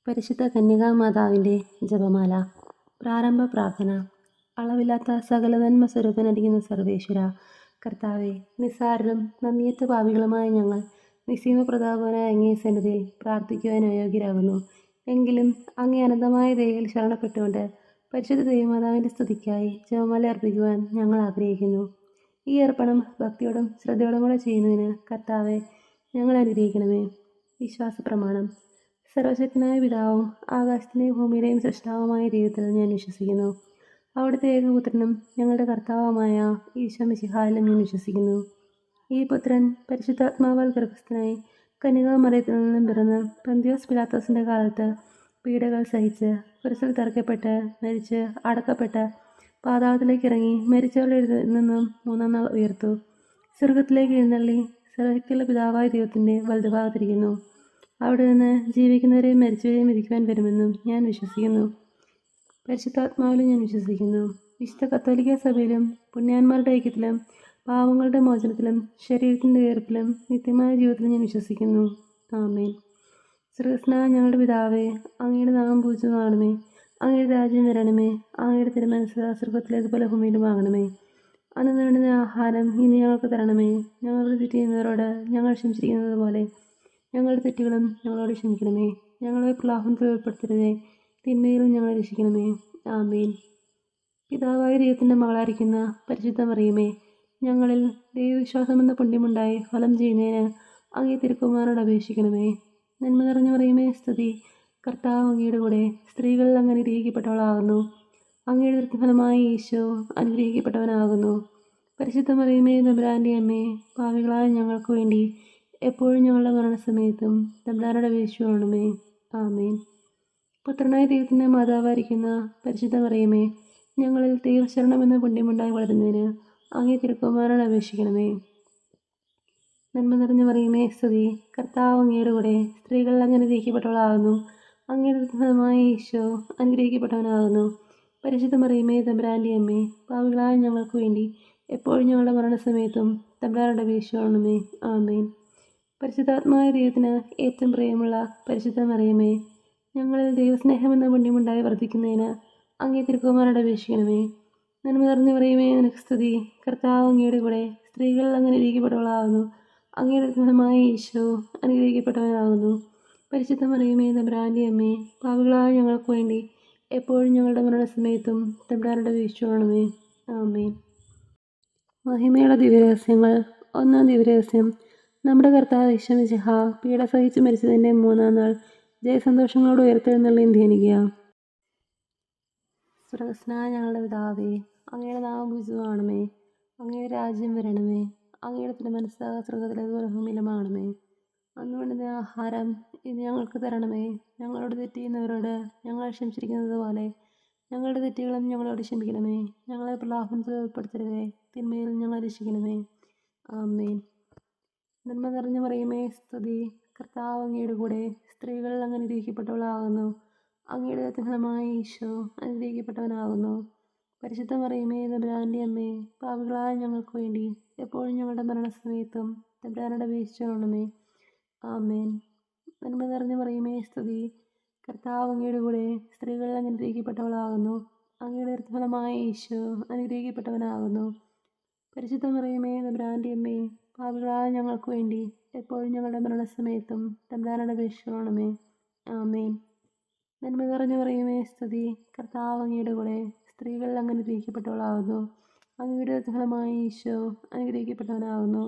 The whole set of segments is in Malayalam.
പരിശുദ്ധ കന്യകാമാതാവിൻ്റെ ജപമാല. പ്രാരംഭ പ്രാർത്ഥന. അളവില്ലാത്ത സകല നന്മ സ്വരൂപനായിരിക്കുന്ന സർവേശ്വര കർത്താവെ, നിസ്സാരരും നന്ദിയറ്റ പാപികളുമായ ഞങ്ങൾ നിസ്സീമ പ്രതാപനായ അങ്ങേ സന്നിധിയിൽ പ്രാർത്ഥിക്കുവാൻ അയോഗ്യരാകുന്നു. എങ്കിലും അങ്ങേ അനന്തമായ ദയയിൽ ശരണപ്പെട്ടുകൊണ്ട് പരിശുദ്ധ ദേവമാതാവിൻ്റെ സ്തുതിക്കായി ജപമാല അർപ്പിക്കുവാൻ ഞങ്ങൾ ആഗ്രഹിക്കുന്നു. ഈ അർപ്പണം ഭക്തിയോടും ശ്രദ്ധയോടും കൂടെ ചെയ്യുന്നതിന് കർത്താവെ ഞങ്ങൾ അനുഗ്രഹിക്കണമേ. വിശ്വാസ പ്രമാണം. സർവശക്തനായ പിതാവും ആകാശത്തിൻ്റെയും ഭൂമിയുടെയും സൃഷ്ടാവുമായ ദൈവത്തിൽ ഞാൻ വിശ്വസിക്കുന്നു. അവിടുത്തെ ഏകപുത്രനും ഞങ്ങളുടെ കർത്താവുമായ ഈശോ മിശിഹായിലും ഞാൻ വിശ്വസിക്കുന്നു. ഈ പുത്രൻ പരിശുദ്ധാത്മാവാൽ ഗർഭസ്ഥനായി കന്യകാമറിയത്തിൽ നിന്നും പിറന്ന് പന്തിയോസ് പിലാത്തോസിൻ്റെ കാലത്ത് പീഡകൾ സഹിച്ച് കുരിശിൽ തറയ്ക്കപ്പെട്ട് മരിച്ച് അടക്കപ്പെട്ട് പാതാളത്തിലേക്ക് ഇറങ്ങി മരിച്ചവരുടെ നിന്നും മൂന്നാം നാൾ ഉയർത്തു. സ്വർഗത്തിലേക്ക് എഴുന്നള്ളി സർവ്വശക്തിയുള്ള പിതാവായ ദൈവത്തിൻ്റെ വലതുഭാഗത്തിരിക്കുന്നു. അവിടെ നിന്ന് ജീവിക്കുന്നവരെയും മരിച്ചവരെയും വിധിക്കുവാൻ വരുമെന്നും ഞാൻ വിശ്വസിക്കുന്നു. പരിശുദ്ധാത്മാവിലും ഞാൻ വിശ്വസിക്കുന്നു. വിശുദ്ധ കത്തോലിക്ക സഭയിലും പുണ്യാന്മാരുടെ ഐക്യത്തിലും പാവങ്ങളുടെ മോചനത്തിലും ശരീരത്തിൻ്റെ ഉയർപ്പിലും നിത്യമായ ജീവിതത്തിലും ഞാൻ വിശ്വസിക്കുന്നു. ആമേൻ. സ്വർഗ്ഗസ്ഥനായ ഞങ്ങളുടെ പിതാവേ, അങ്ങയുടെ നാമം പൂജിതമാകണമേ. അങ്ങയുടെ രാജ്യം വരണമേ. അങ്ങയുടെ തിരുമനസ്സ് സ്വർഗ്ഗത്തിലേതുപോലെ ഭൂമിയിലുമാകണമേ. അന്ന് വേണ്ടുന്ന ആഹാരം ഇനി ഞങ്ങൾക്ക് തരണമേ. ഞങ്ങളോട് തെറ്റ് ചെയ്യുന്നവരോട് ഞങ്ങൾ ക്ഷമിച്ചിരിക്കുന്നത് പോലെ ഞങ്ങളുടെ തെറ്റുകളും ഞങ്ങളോട് ക്ഷമിക്കണമേ. ഞങ്ങളെ പ്രലോഭനത്തിൽ ഉൾപ്പെടുത്തരുതേ, തിന്മയിലും ഞങ്ങളെ രക്ഷിക്കണമേ. ആമേൻ. പിതാവായ ദൈവത്തിൻ്റെ മകളായിരിക്കുന്ന പരിശുദ്ധ മറിയമേ, ഞങ്ങളിൽ ദൈവവിശ്വാസമെന്ന പുണ്യമുണ്ടായി ഫലം ചെയ്യുന്നതിന് അങ്ങേ തിരുക്കുമാരനോട് അപേക്ഷിക്കണമേ. നന്മ നിറഞ്ഞ മറിയമേ, സ്തുതി. കർത്താവ് അങ്ങയുടെ കൂടെ സ്ത്രീകളിൽ അങ്ങ് അനുഗ്രഹിക്കപ്പെട്ടവളാകുന്നു. അങ്ങയുടെ ദൃഢഫലമായ ഈശോ അനുഗ്രഹിക്കപ്പെട്ടവനാകുന്നു. പരിശുദ്ധ മറിയമേ, തമ്പുരാൻ്റെ അമ്മേ, പാപികളായ ഞങ്ങൾക്ക് വേണ്ടി എപ്പോഴും ഞങ്ങളുടെ മരണസമയത്തും തമ്പുരാനോട് അപേക്ഷിച്ചുകൊള്ളണമേ. ആമേൻ. പുത്രനായ ദൈവത്തിൻ്റെ മാതാവായിരിക്കുന്ന പരിശുദ്ധ മറിയമേ, ഞങ്ങളിൽ ദൈവശരണമെന്ന പുണ്യമുണ്ടായി വളരുന്നതിന് അങ്ങേ തിരുക്കുമാരനോട് അപേക്ഷിക്കണമേ. നന്മ നിറഞ്ഞ മറിയമേ, സ്തുതി. കർത്താവ് അങ്ങയുടെ കൂടെ സ്ത്രീകളിൽ അങ്ങ് അനുഗ്രഹിക്കപ്പെട്ടവളാകുന്നു. അങ്ങയുടെ ഫലമായ ഈശോ അനുഗ്രഹിക്കപ്പെട്ടവനാകുന്നു. പരിശുദ്ധ മറിയമേ, തമ്പുരാൻ്റെ അമ്മേ, പാപികളായ ഞങ്ങൾക്ക് വേണ്ടി എപ്പോഴും ഞങ്ങളുടെ മരണസമയത്തും തമ്പുരാനോട് അപേക്ഷിച്ചുകൊള്ളണമേ. ആമേൻ. പരിശുദ്ധാത്മായ ദൈവത്തിന് ഏറ്റവും പ്രിയമുള്ള പരിശുദ്ധ മറിയമേ, ഞങ്ങളിൽ ദൈവസ്നേഹമെന്ന പുണ്യമുണ്ടായി വർദ്ധിക്കുന്നതിന് അങ്ങേ തിരുക്കുമാരനോട് അപേക്ഷിക്കണമേ. നന്മ നിറഞ്ഞ മറിയമേ, നിനക്ക് സ്തുതി. കർത്താവ് അങ്ങയുടെ കൂടെ സ്ത്രീകളിൽ അങ്ങ് അനുഗ്രഹിക്കപ്പെട്ടവളാകുന്നു. അങ്ങയുടെ ഫലമായ ഈശോ അനുഗ്രഹിക്കപ്പെട്ടവനാകുന്നു. പരിശുദ്ധ മറിയമേ, തമ്പുരാൻ്റെ അമ്മേ, പാപികളായ ഞങ്ങൾക്ക് വേണ്ടി എപ്പോഴും ഞങ്ങളുടെ മരണസമയത്തും തമ്പുരാനോട് അപേക്ഷിച്ചുകൊള്ളണമേ. ആമേൻ. മഹിമയുള്ള ദിവ്യരഹസ്യങ്ങൾ. ഒന്നാം ദിവ്യരഹസ്യം. നമ്മുടെ കർത്താവ് ഈശോ മിശിഹാ പീഡ സഹിച്ച് മരിച്ചതിൻ്റെ മൂന്നാം നാൾ ജയസന്തോഷങ്ങളോട് ഉയർത്തെഴുന്നള്ളി ധ്യാനിക്കുക. സ്വർഗ്ഗസ്ഥനായ ഞങ്ങളുടെ പിതാവേ, അങ്ങയുടെ നാമം പൂജിതമാകണമേ. അങ്ങയുടെ രാജ്യം വരണമേ. അങ്ങയുടെ തിരുമനസ്സ് സ്വർഗ്ഗത്തിലേതുപോലെ ഭൂമിയിലുമാകണമേ. അന്ന് വേണ്ടുന്ന ആഹാരം ഇനി ഞങ്ങൾക്ക് തരണമേ. ഞങ്ങളോട് തെറ്റ് ചെയ്യുന്നവരോട് ഞങ്ങൾ ക്ഷമിച്ചിരിക്കുന്നത് പോലെ ഞങ്ങളുടെ തെറ്റുകളും ഞങ്ങളോട് ക്ഷമിക്കണമേ. ഞങ്ങളെ പ്രലോഭനത്തിൽ ഉൾപ്പെടുത്തരുതേ, തിന്മയിൽ ഞങ്ങളെ രക്ഷിക്കണമേ. ആമേൻ. നന്മ നിറഞ്ഞ മറിയമേ, സ്തുതി. കർത്താവ് അങ്ങയുടെ കൂടെ സ്ത്രീകളിൽ അങ്ങ് അനുഗ്രഹിക്കപ്പെട്ടവളാകുന്നു. അങ്ങയുടെ ഫലമായ ഈശോ അനുഗ്രഹിക്കപ്പെട്ടവനാകുന്നു. പരിശുദ്ധ മറിയമേ, തമ്പുരാൻ്റെ അമ്മേ, പാപികളായ ഞങ്ങൾക്ക് വേണ്ടി എപ്പോഴും ഞങ്ങളുടെ മരണസമയത്തും തമ്പുരാനോട് അപേക്ഷിച്ചുകൊള്ളണമേ. ആമേൻ. നന്മ നിറഞ്ഞ മറിയമേ, സ്തുതി. കർത്താവ് അങ്ങയുടെ കൂടെ സ്ത്രീകളിൽ അങ്ങ് അനുഗ്രഹിക്കപ്പെട്ടവളാകുന്നു. അങ്ങയുടെ ഫലമായ ഈശോ അനുഗ്രഹിക്കപ്പെട്ടവനാകുന്നു. പരിശുദ്ധ മറിയമേ, തമ്പുരാൻ്റെ അമ്മേ, പാപികളായ ഞങ്ങൾക്ക് വേണ്ടി എപ്പോഴും ഞങ്ങളുടെ മരണസമയത്തും തമ്പുരാനോട് അപേക്ഷിച്ചുകൊള്ളണമേ. ആമേൻ. നന്മ നിറഞ്ഞ മറിയമേ, സ്തുതി. കർത്താവ് അങ്ങയുടെ കൂടെ സ്ത്രീകളിൽ അങ്ങ് അനുഗ്രഹിക്കപ്പെട്ടവളാകുന്നു. അങ്ങയുടെ ഫലമായ ഈശോ അനുഗ്രഹിക്കപ്പെട്ടവനാകുന്നു.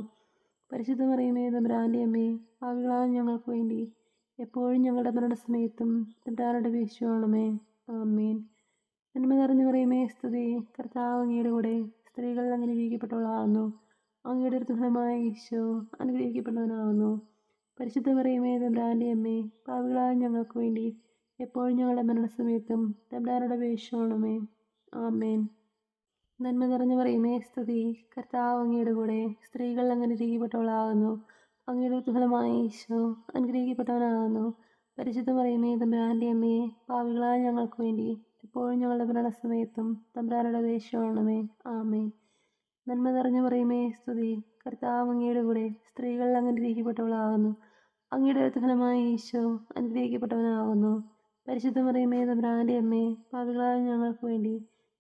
പരിശുദ്ധ മറിയമേ, തമ്പുരാൻ്റെ അമ്മേ, പാപികളായ ഞങ്ങൾക്ക് വേണ്ടി എപ്പോഴും ഞങ്ങളുടെ മരണസമയത്തും തമ്പുരാനോട് അപേക്ഷിച്ചുകൊള്ളണമേ. ആമേൻ. നന്മ നിറഞ്ഞ മറിയമേ, സ്തുതി. കർത്താവ് അങ്ങയുടെ കൂടെ സ്ത്രീകളിൽ അങ്ങ് അനുഗ്രഹിക്കപ്പെട്ടവളാകുന്നു. അങ്ങയുടെ ഫലമായ ഈശോ അനുഗ്രഹിക്കപ്പെട്ടവനാകുന്നു. പരിശുദ്ധ മറിയമേ, തമ്പുരാൻ്റെ അമ്മേ, പാപികളായ ഞങ്ങൾക്ക് വേണ്ടി എപ്പോഴും ഞങ്ങളുടെ മരണസമയത്തും തമ്പുരാനോട് അപേക്ഷിച്ചുകൊള്ളണമേ. ആമേൻ. നന്മ നിറഞ്ഞ മറിയമേ, സ്തുതി. കർത്താവ് അങ്ങയുടെ കൂടെ സ്ത്രീകളിൽ അങ്ങ് അനുഗ്രഹിക്കപ്പെട്ടവളാകുന്നു. അങ്ങയുടെ ഫലമായ ഈശോ അനുഗ്രഹിക്കപ്പെട്ടവനാകുന്നു. പരിശുദ്ധ മറിയമേ, തമ്പുരാൻ്റെ അമ്മേ, പാപികളായ ഞങ്ങൾക്ക് വേണ്ടി എപ്പോഴും ഞങ്ങളുടെ മരണസമയത്തും തമ്പുരാനോട് അപേക്ഷിച്ചുകൊള്ളണമേ. ആമേൻ. നന്മ നിറഞ്ഞ മറിയമേ, സ്തുതി. കർത്താവ് അങ്ങയുടെ കൂടെ സ്ത്രീകളിൽ അങ്ങ് അനുഗ്രഹിക്കപ്പെട്ടവളാകുന്നു. അങ്ങയുടെ ഫലമായ ഈശോ അനുഗ്രഹിക്കപ്പെട്ടവനാകുന്നു. പരിശുദ്ധ മറിയമേ തമ്പുരാൻ്റെ അമ്മേ, പാപികളായ ഞങ്ങൾക്ക് വേണ്ടി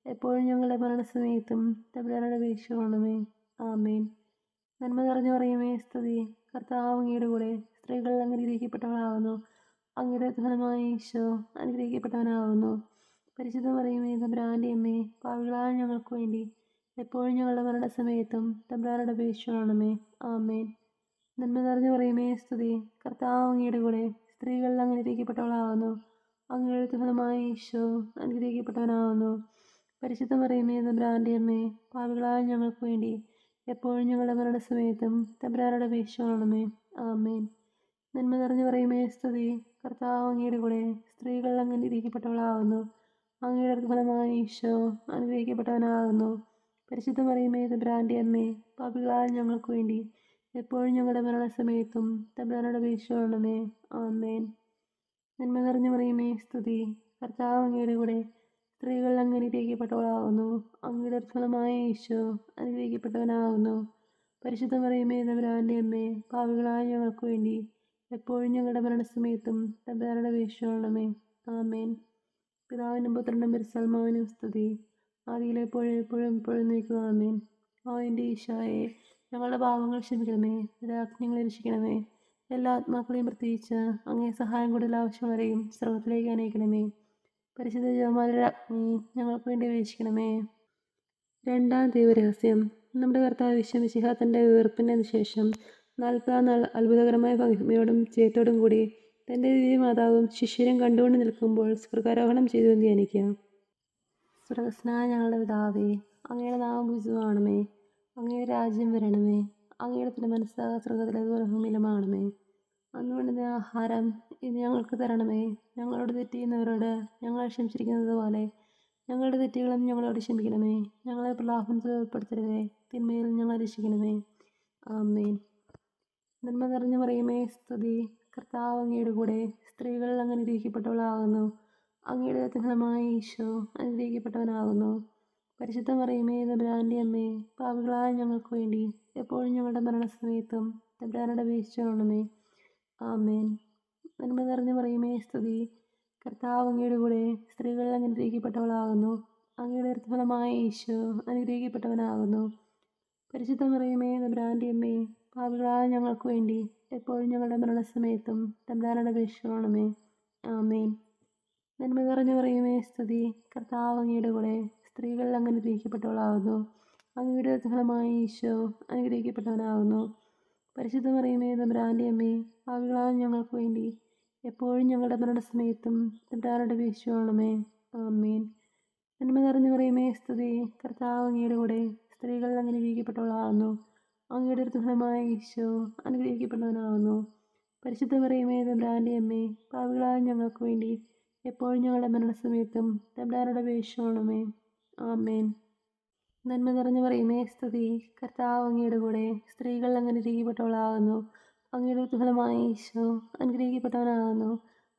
എപ്പോഴും ഞങ്ങളുടെ മരണസമയത്തും തമ്പുരാനോട് അപേക്ഷിക്കണമേ. ആമേൻ. നന്മ നിറഞ്ഞു മറിയമേ സ്തുതി, കർത്താവ് അങ്ങയുടെ കൂടെ സ്ത്രീകൾ അനുഗ്രഹിക്കപ്പെട്ടവളാകുന്നു. അങ്ങയുടെ ഫലമായ ഈശോ അനുഗ്രഹിക്കപ്പെട്ടവനാകുന്നു. പരിശുദ്ധ മറിയമേ തമ്പുരാൻ്റെ അമ്മേ, പാപികളായ ഞങ്ങൾക്ക് വേണ്ടി എപ്പോഴും ഞങ്ങളുടെ മരണസമയത്തും തമ്പുരാനോട് അപേക്ഷിക്കണമേ. ആമേൻ. നന്മ നിറഞ്ഞു മറിയമേ സ്തുതി, കർത്താവ് അങ്ങയുടെ കൂടെ സ്ത്രീകൾ അനുഗ്രഹിക്കപ്പെട്ടവളാകുന്നു. അങ്ങയുടെ ഫലമായ ഈശോ അനുഗ്രഹിക്കപ്പെട്ടവനാകുന്നു. പരിശുദ്ധ മറിയമേ തമ്പുരാൻ്റെ അമ്മേ, പാപികളായ ഞങ്ങൾക്ക് വേണ്ടി എപ്പോഴും ഞങ്ങളുടെ മരണസമയത്തും തമ്പുരാനോട് അപേക്ഷിക്കണമേ. ആമേൻ. നന്മ നിറഞ്ഞു മറിയമേ സ്തുതി, കർത്താവ് അങ്ങയുടെ കൂടെ സ്ത്രീകൾ അനുഗ്രഹിക്കപ്പെട്ടവളാകുന്നു. അങ്ങയുടെ ഫലമായ ഈശോ അനുഗ്രഹിക്കപ്പെട്ടവനാകുന്നു. പരിശുദ്ധ മറിയമേ തമ്പുരാൻ്റെ അമ്മേ, പാപികളായ ഞങ്ങൾക്ക് വേണ്ടി എപ്പോഴും ഞങ്ങളുടെ മരണസമയത്തും തമ്പുരാനോട് അപേക്ഷിക്കണമേ. ആമേൻ. നന്മ നിറഞ്ഞു മറിയമേ സ്തുതി, കർത്താവ് അങ്ങയുടെ കൂടെ സ്ത്രീകൾ അനുഗ്രഹിക്കപ്പെട്ടവളാകുന്നു. അങ്ങയുടെ ഫലമായ ഈശോ അനുഗ്രഹിക്കപ്പെട്ടവനാകുന്നു. പരിശുദ്ധ മറിയമേ തമ്പുരാൻ്റെ അമ്മേ, പാപികളായ ഞങ്ങൾക്ക് വേണ്ടി എപ്പോഴും ഞങ്ങളുടെ മരണസമയത്തും തമ്പുരാനോട് അപേക്ഷിക്കണമേ. ആമേൻ. പിതാവിനും പുത്രനും പരിശുദ്ധാത്മാവിനും സ്തുതി, ആദിയിലെപ്പോഴും എപ്പോഴും എപ്പോഴും നീക്കുക. ആമേൻ. ഓ എൻ്റെ ഈശോയെ, ഞങ്ങളുടെ പാപങ്ങൾ ക്ഷമിക്കണമേ, ഞങ്ങളെ രക്ഷിക്കണമേ. എല്ലാ ആത്മാക്കളെയും പ്രത്യേകിച്ച് അങ്ങേ സഹായം കൂടുതൽ ആവശ്യമുള്ളവരെയും സ്വർഗ്ഗത്തിലേക്ക് അനയിക്കണമേ. പരിശുദ്ധ ജപമാലയുടെ അഗ്നി ഞങ്ങൾക്ക് വേണ്ടി അപേക്ഷിക്കണമേ. രണ്ടാം ദൈവരഹസ്യം. നമ്മുടെ കർത്താവ് മിശിഹാ തൻ്റെ ഉയർപ്പിന് ശേഷം 40 നാൾ അത്ഭുതകരമായ മഹിമയോടും ജയത്തോടും കൂടി തൻ്റെ ദിവ്യമാതാവും ശിഷ്യരും കണ്ടുകൊണ്ട് നിൽക്കുമ്പോൾ സ്വർഗാരോഹണം ചെയ്തു ധ്യാനിക്കാം. സ്വർഗസ്നായ ഞങ്ങളുടെ പിതാവേ, അങ്ങയുടെ നാമം പൂജിതമാകണമേ. അങ്ങയുടെ രാജ്യം വരണമേ. അങ്ങയുടെ തിരുമനസ്സ് സ്വർഗ്ഗത്തിലേതുപോലെ ഭൂമിയിലുമാകണമേ. അന്ന് വേണ്ടുന്ന ആഹാരം ഇന്ന് ഞങ്ങൾക്ക് തരണമേ. ഞങ്ങളോട് തെറ്റ് ചെയ്യുന്നവരോട് ഞങ്ങൾ ക്ഷമിച്ചിരിക്കുന്നത് പോലെ ഞങ്ങളുടെ തെറ്റുകളും ഞങ്ങളോട് ക്ഷമിക്കണമേ. ഞങ്ങളെ പ്രലോഭനത്തിൽ ഉൾപ്പെടുത്തരുതേ, തിന്മയിൽ ഞങ്ങളെ രക്ഷിക്കണമേ. ആമേൻ. നന്മ നിറഞ്ഞു മറിയമേ സ്തുതി, കർത്താവ് അങ്ങയുടെ കൂടെ സ്ത്രീകൾ അനുഗ്രഹിക്കപ്പെട്ടവളാകുന്നു. അങ്ങയുടെ ഫലമായ ഈശോ അനുഗ്രഹിക്കപ്പെട്ടവനാകുന്നു. പരിശുദ്ധ മറിയമേ തമ്പുരാൻ്റെ അമ്മേ, പാപികളായ ഞങ്ങൾക്ക് വേണ്ടി എപ്പോഴും ഞങ്ങളുടെ മരണസമയത്തും തമ്പുരാനോട് അപേക്ഷിക്കണമേ. ആമേൻ. നന്മ നിറഞ്ഞു മറിയമേ സ്തുതി, കർത്താവ് അങ്ങയുടെ കൂടെ സ്ത്രീകൾ അനുഗ്രഹിക്കപ്പെട്ടവളാകുന്നു. അങ്ങയുടെ ഫലമായ ഈശോ അനുഗ്രഹിക്കപ്പെട്ടവനാകുന്നു. പരിശുദ്ധ മറിയമേ തമ്പുരാൻ്റെ അമ്മേ, പാപികളായ ഞങ്ങൾക്ക് വേണ്ടി എപ്പോഴും ഞങ്ങളുടെ മരണസമയത്തും തമ്പുരാനോട് അപേക്ഷിക്കണമേ. ആമേൻ. നന്മ നിറഞ്ഞു മറിയമേ സ്തുതി, കർത്താവ് അങ്ങയുടെ കൂടെ സ്ത്രീകൾ അനുഗ്രഹിക്കപ്പെട്ടവളാകുന്നു. അങ്ങയുടെ ഫലമായ ഈശോ അനുഗ്രഹിക്കപ്പെട്ടവനാകുന്നു. പരിശുദ്ധ മറിയമേ തമ്പുരാൻ്റെ അമ്മേ, പാപികളായ ഞങ്ങൾക്ക് വേണ്ടി എപ്പോഴും ഞങ്ങളുടെ മരണസമയത്തും തമ്പുരാനോട് അപേക്ഷിക്കണമേ. ആമേൻ. നന്മ നിറഞ്ഞു മറിയമേ സ്തുതി, കർത്താവ് അങ്ങയുടെ കൂടെ സ്ത്രീകൾ അനുഗ്രഹിക്കപ്പെട്ടവളാകുന്നു. അങ്ങയുടെ ഫലമായ ഈശോ അനുഗ്രഹിക്കപ്പെട്ടവനാകുന്നു. പരിശുദ്ധ മറിയമേ തമ്പുരാൻ്റെ അമ്മേ, പാപികളായ ഞങ്ങൾക്ക് വേണ്ടി എപ്പോഴും ഞങ്ങളുടെ മരണസമയത്തും തമ്പുരാനോട് അപേക്ഷിക്കണമേ. ആമേൻ. നന്മ നിറഞ്ഞു മറിയമേ സ്തുതി, കർത്താവ് അങ്ങയുടെ കൂടെ സ്ത്രീകൾ അനുഗ്രഹിക്കപ്പെട്ടവളാകുന്നു. അങ്ങയുടെ ഫലമായ ഈശോ അനുഗ്രഹിക്കപ്പെട്ടവനാകുന്നു.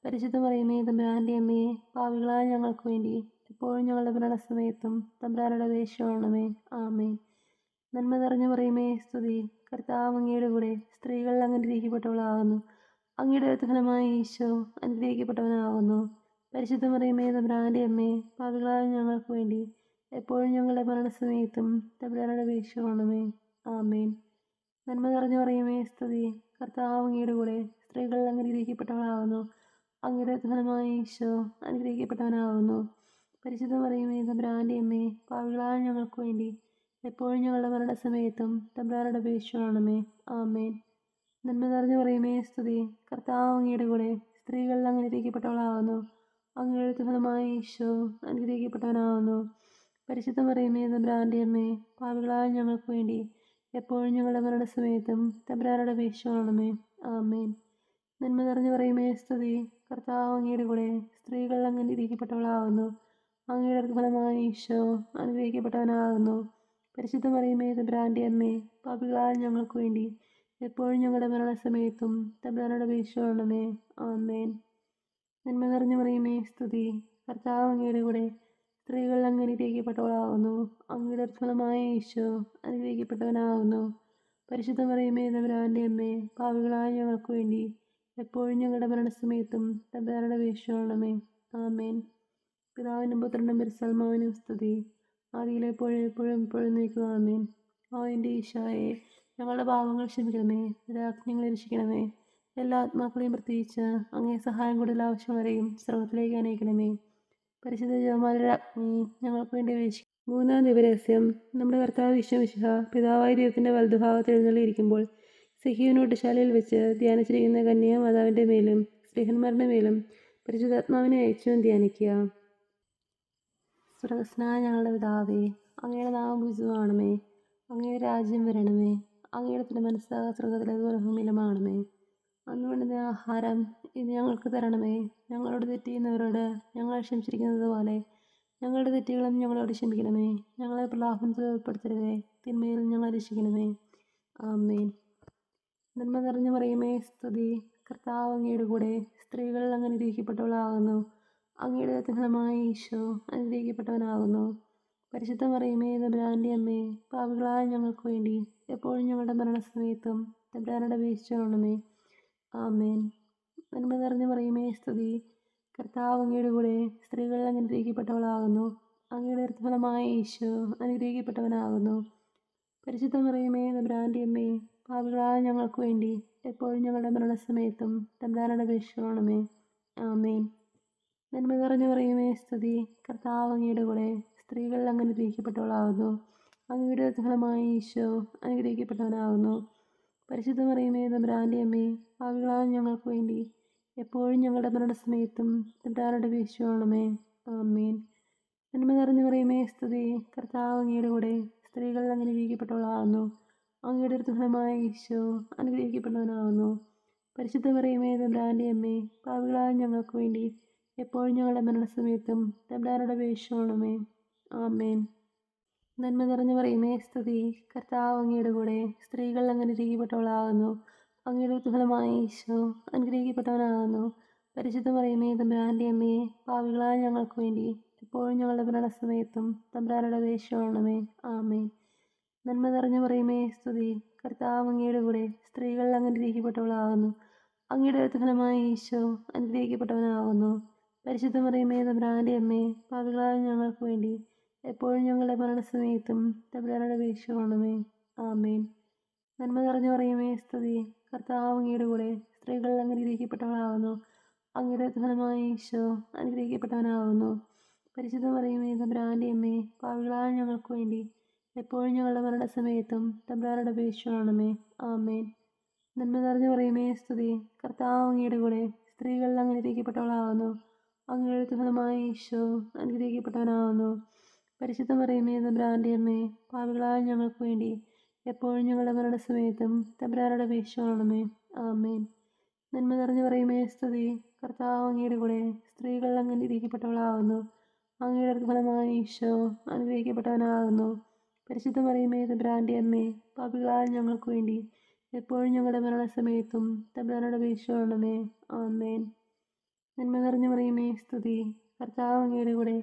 പരിശുദ്ധ മറിയമേ തമ്പുരാൻ്റെ അമ്മേ, പാപികളായ ഞങ്ങൾക്ക് വേണ്ടി എപ്പോഴും ഞങ്ങളുടെ മരണസമയത്തും തമ്പുരാനോട് അപേക്ഷിക്കണമേ. ആമേൻ. നന്മ നിറഞ്ഞു മറിയമേ സ്തുതി, കർത്താവ് അങ്ങയുടെ കൂടെ സ്ത്രീകൾ അനുഗ്രഹിക്കപ്പെട്ടവളാകുന്നു. അങ്ങയുടെ ഫലമായ ഈശോ അനുഗ്രഹിക്കപ്പെട്ടവനാകുന്നു. പരിശുദ്ധ മറിയമേ തമ്പുരാൻ്റെ അമ്മേ, പാപികളായ ഞങ്ങൾക്ക് വേണ്ടി എപ്പോഴും ഞങ്ങളുടെ മരണസമയത്തും തമ്പുരാനോട് അപേക്ഷിക്കണമേ. ആമേൻ. നന്മ നിറഞ്ഞു മറിയമേ സ്തുതി, കർത്താവ് അങ്ങയുടെ കൂടെ സ്ത്രീകൾ അനുഗ്രഹിക്കപ്പെട്ടവളാകുന്നു. അങ്ങയുടെ ഫലമായ ഈശോ അനുഗ്രഹിക്കപ്പെട്ടവനാകുന്നു. പരിശുദ്ധ മറിയമേ തമ്പുരാൻ്റെ അമ്മേ, പാപികളായ ഞങ്ങൾക്ക് വേണ്ടി എപ്പോഴും ഞങ്ങളുടെ മരണസമയത്തും തമ്പുരാനോട് അപേക്ഷിക്കണമേ. ആമേൻ. നന്മ നിറഞ്ഞു മറിയമേ സ്തുതി, കർത്താവ് അങ്ങയുടെ കൂടെ സ്ത്രീകൾ അനുഗ്രഹിക്കപ്പെട്ടവളാകുന്നു. അങ്ങയുടെ ഫലമായ ഈശോ അനുഗ്രഹിക്കപ്പെട്ടവനാകുന്നു. പരിശുദ്ധ മറിയമേ തമ്പുരാൻ്റെ അമ്മേ, പാപികളായ ഞങ്ങൾക്ക് വേണ്ടി എപ്പോഴും ഞങ്ങളുടെ മരണസമയത്തും തമ്പുരാനോട് അപേക്ഷിക്കണമേ. ആമേൻ. നന്മ നിറഞ്ഞു മറിയമേ സ്തുതി, കർത്താവ് അങ്ങയുടെ കൂടെ സ്ത്രീകൾ അനുഗ്രഹിക്കപ്പെട്ടവളാകുന്നു. അങ്ങയുടെ ഫലമായ ഈശോ അനുഗ്രഹിക്കപ്പെട്ടവനാകുന്നു. പരിശുദ്ധ മറിയമേ തമ്പുരാൻ്റെ അമ്മേ, പാപികളായ ഞങ്ങൾക്ക് വേണ്ടി എപ്പോഴും ഞങ്ങളുടെ മരണസമയത്തും തമ്പുരാനോട് അപേക്ഷിക്കണമേ. ആമേൻ. നന്മ നിറഞ്ഞു മറിയമേ സ്തുതി, കർത്താവ് അങ്ങയുടെ കൂടെ സ്ത്രീകൾ അനുഗ്രഹിക്കപ്പെട്ടവളാകുന്നു. അങ്ങയുടെ ഫലമായ ഈശോ അനുഗ്രഹിക്കപ്പെട്ടവനാകുന്നു. പരിശുദ്ധ മറിയമേ തമ്പുരാൻ്റെ അമ്മേ, പാപികളായ ഞങ്ങൾക്ക് വേണ്ടി എപ്പോഴും ഞങ്ങളുടെ മരണസമയത്തും തമ്പുരാനോട് അപേക്ഷിക്കണമേ. ആമേൻ. പിതാവിനും പുത്രനും പരിശുദ്ധാത്മാവിനും സ്തുതി. ആദിയിലെ എപ്പോഴും എപ്പോഴും എപ്പോഴും നീക്കുക. ആമേൻ. ഓ എൻ്റെ ഈശോയെ, ഞങ്ങളുടെ പാപങ്ങൾ ക്ഷമിക്കണമേ, രാജ്ഞങ്ങളെ രക്ഷിക്കണമേ. എല്ലാ ആത്മാക്കളെയും പ്രത്യേകിച്ച് അങ്ങേ സഹായം കൂടുതൽ ആവശ്യമുള്ളവരെയും സ്രോതത്തിലേക്ക് അനയിക്കണമേ. പരിശുദ്ധ ജപമാലയുടെ അഗ്നി ഞങ്ങൾക്ക് വേണ്ടി വീക്ഷിക്കും. മൂന്നാം ദിവരഹസ്യം. നമ്മുടെ കർത്താവ് വിശ്വമിശിഹ പിതാവായ ദൈവത്തിൻ്റെ വലതുഭാഗത്ത് എഴുന്നള്ളിയിരിക്കുമ്പോൾ സിഹിയോനോട്ടുശാലയിൽ വെച്ച് ധ്യാനിച്ചിരിക്കുന്ന കന്യാമാതാവിൻ്റെ മേലും സ്ത്രീഹന്മാരുടെ മേലും പരിശുദ്ധാത്മാവിനെ അയച്ചും ധ്യാനിക്കുക. സ്വർഗസ്നായ ഞങ്ങളുടെ പിതാവേ, അങ്ങയുടെ നാമം പൂജിതമാണമേ, അങ്ങയുടെ രാജ്യം വരണമേ, അങ്ങയുടെ തിരുമനസ്സ് സ്വർഗത്തിലേതുപോലെ ഭൂമിയിലുമാണമേ. അന്ന് വേണ്ടുന്ന ആഹാരം ഇന്ന് ഞങ്ങൾക്ക് തരണമേ. ഞങ്ങളോട് തെറ്റ് ചെയ്യുന്നവരോട് ഞങ്ങൾ ക്ഷമിച്ചിരിക്കുന്നത് പോലെ ഞങ്ങളുടെ തെറ്റുകളും ഞങ്ങളോട് ക്ഷമിക്കണമേ. ഞങ്ങളെ പ്രലോഭനത്തിൽ ഉൾപ്പെടുത്തരുതേ, തിന്മയിൽ ഞങ്ങളെ രക്ഷിക്കണമേ. ആമേൻ. നന്മ നിറഞ്ഞു മറിയമേ, സ്തുതി. കർത്താവ് അങ്ങയുടെ കൂടെ സ്ത്രീകൾ അങ്ങ് അനുഗ്രഹിക്കപ്പെട്ടവളാകുന്നു. അങ്ങയുടെ ഫലമായ ഈശോ അനുഗ്രഹിക്കപ്പെട്ടവനാകുന്നു. പരിശുദ്ധ മറിയമേ, തമ്പുരാൻ്റെ അമ്മേ, പാപികളായ ഞങ്ങൾക്ക് വേണ്ടി എപ്പോഴും ഞങ്ങളുടെ മരണസമയത്തും തമ്പുരാനോട് അപേക്ഷിച്ചുകൊള്ളണമേ. ആമേൻ. നന്മ നിറഞ്ഞു മറിയമേ, സ്തുതി. കർത്താവ് അങ്ങയുടെ കൂടെ സ്ത്രീകൾ അങ്ങ് അനുഗ്രഹിക്കപ്പെട്ടവളാകുന്നു. അങ്ങയുടെ ഫലമായ ഈശോ അനുഗ്രഹിക്കപ്പെട്ടവനാകുന്നു. പരിശുദ്ധ മറിയമേ, തമ്പുരാൻ്റെ അമ്മേ, പാപികളായ ഞങ്ങൾക്ക് വേണ്ടി എപ്പോഴും ഞങ്ങളുടെ മരണസമയത്തും തമ്പുരാനോട് അപേക്ഷിച്ചുകൊള്ളണമേ. ആമേൻ. നന്മ നിറഞ്ഞു മറിയമേ, സ്തുതി. കർത്താവ് അങ്ങയുടെ കൂടെ സ്ത്രീകൾ അങ്ങ് അനുഗ്രഹിക്കപ്പെട്ടവളാകുന്നു. അങ്ങയുടെ ഫലമായ ഈശോ അനുഗ്രഹിക്കപ്പെട്ടവനാകുന്നു. പരിശുദ്ധ മറിയമേ, തമ്പുരാൻ്റെ അമ്മേ, പാപികളായ ഞങ്ങൾക്ക് വേണ്ടി എപ്പോഴും ഞങ്ങളുടെ മരണസമയത്തും തമ്പുരാനോട് അപേക്ഷിച്ചുകൊള്ളണമേ. ആമേൻ. നന്മ നിറഞ്ഞു മറിയമേ, സ്തുതി. കർത്താവ് അങ്ങയുടെ കൂടെ സ്ത്രീകൾ അങ്ങ് അനുഗ്രഹിക്കപ്പെട്ടവളാകുന്നു. അങ്ങയുടെ ഫലമായ ഈശോ അനുഗ്രഹിക്കപ്പെട്ടവനാകുന്നു. പരിശുദ്ധ മറിയമേ, തമ്പുരാൻ്റെ അമ്മേ, പാപികളായ ഞങ്ങൾക്ക് വേണ്ടി എപ്പോഴും ഞങ്ങളുടെ മരണസമയത്തും തമ്പുരാനോട് അപേക്ഷിച്ചുകൊള്ളണമേ. ആമേൻ. നന്മ നിറഞ്ഞു മറിയമേ, സ്തുതി. കർത്താവ് അങ്ങയുടെ കൂടെ സ്ത്രീകൾ അങ്ങ് അനുഗ്രഹിക്കപ്പെട്ടവളാകുന്നു. അങ്ങയുടെ ഫലമായ ഈശോ അനുഗ്രഹിക്കപ്പെട്ടവനാകുന്നു. പരിശുദ്ധ മറിയമേ, തമ്പുരാൻ്റെ അമ്മേ, പാപികളായ ഞങ്ങൾക്ക് വേണ്ടി എപ്പോഴും ഞങ്ങളുടെ മരണസമയത്തും തമ്പുരാനോട് അപേക്ഷിച്ചുകൊള്ളണമേ. ആമേൻ. നന്മ നിറഞ്ഞു മറിയമേ, സ്തുതി. കർത്താവ് അങ്ങയുടെ കൂടെ സ്ത്രീകൾ അങ്ങ് അനുഗ്രഹിക്കപ്പെട്ടവളാകുന്നു. അങ്ങയുടെ ഫലമായ ഈശോ അനുഗ്രഹിക്കപ്പെട്ടവനാകുന്നു. പരിശുദ്ധ മറിയമേ, തമ്പുരാൻ്റെ അമ്മേ, പാപികളായ ഞങ്ങൾക്ക് വേണ്ടി എപ്പോഴും ഞങ്ങളുടെ മരണസമയത്തും തമ്പുരാനോട് അപേക്ഷിച്ചുകൊള്ളണമേ. ആമേൻ. നന്മ നിറഞ്ഞു മറിയമേ, സ്തുതി. കർത്താവ് അങ്ങയുടെ കൂടെ സ്ത്രീകൾ അങ്ങ് അനുഗ്രഹിക്കപ്പെട്ടവളാകുന്നു. അങ്ങയുടെ ഫലമായ ഈശോ അനുഗ്രഹിക്കപ്പെട്ടവനാകുന്നു. പരിശുദ്ധ മറിയമേ, തമ്പുരാൻ്റെ അമ്മേ, പാപികളായ ഞങ്ങൾക്ക് വേണ്ടി എപ്പോഴും ഞങ്ങളുടെ മരണസമയത്തും തമ്പുരാനോട് അപേക്ഷിച്ചുകൊള്ളണമേ. ആമേൻ. നന്മ നിറഞ്ഞു മറിയമേ, സ്തുതി. കർത്താവ് അങ്ങയുടെ കൂടെ സ്ത്രീകൾ അങ്ങ് അനുഗ്രഹിക്കപ്പെട്ടവളാകുന്നു. അങ്ങയുടെ ഫലമായ ഈശോ അനുഗ്രഹിക്കപ്പെട്ടവനാകുന്നു. പരിശുദ്ധ മറിയമേ, തമ്പുരാൻ്റെ അമ്മേ, പാപികളായ ഞങ്ങൾക്ക് വേണ്ടി എപ്പോഴും ഞങ്ങളുടെ മരണസമയത്തും തമ്പുരാനോട് അപേക്ഷിച്ചുകൊള്ളണമേ. ആമേൻ. നന്മ നിറഞ്ഞു മറിയമേ, സ്തുതി. കർത്താവ് അങ്ങയുടെ കൂടെ സ്ത്രീകൾ അങ്ങ് അനുഗ്രഹിക്കപ്പെട്ടവളാകുന്നു. അങ്ങയുടെ ഫലമായ ഈശോ അനുഗ്രഹിക്കപ്പെട്ടവനാകുന്നു. പരിശുദ്ധ മറിയമേ, തമ്പുരാൻ്റെ അമ്മേ, പാപികളായ ഞങ്ങൾക്ക് വേണ്ടി എപ്പോഴും ഞങ്ങളുടെ മരണസമയത്തും തമ്പുരാനോട് അപേക്ഷിച്ചുകൊള്ളണമേ. ആമേൻ. നന്മ നിറഞ്ഞു മറിയമേ, സ്തുതി. കർത്താവ് അങ്ങയുടെ കൂടെ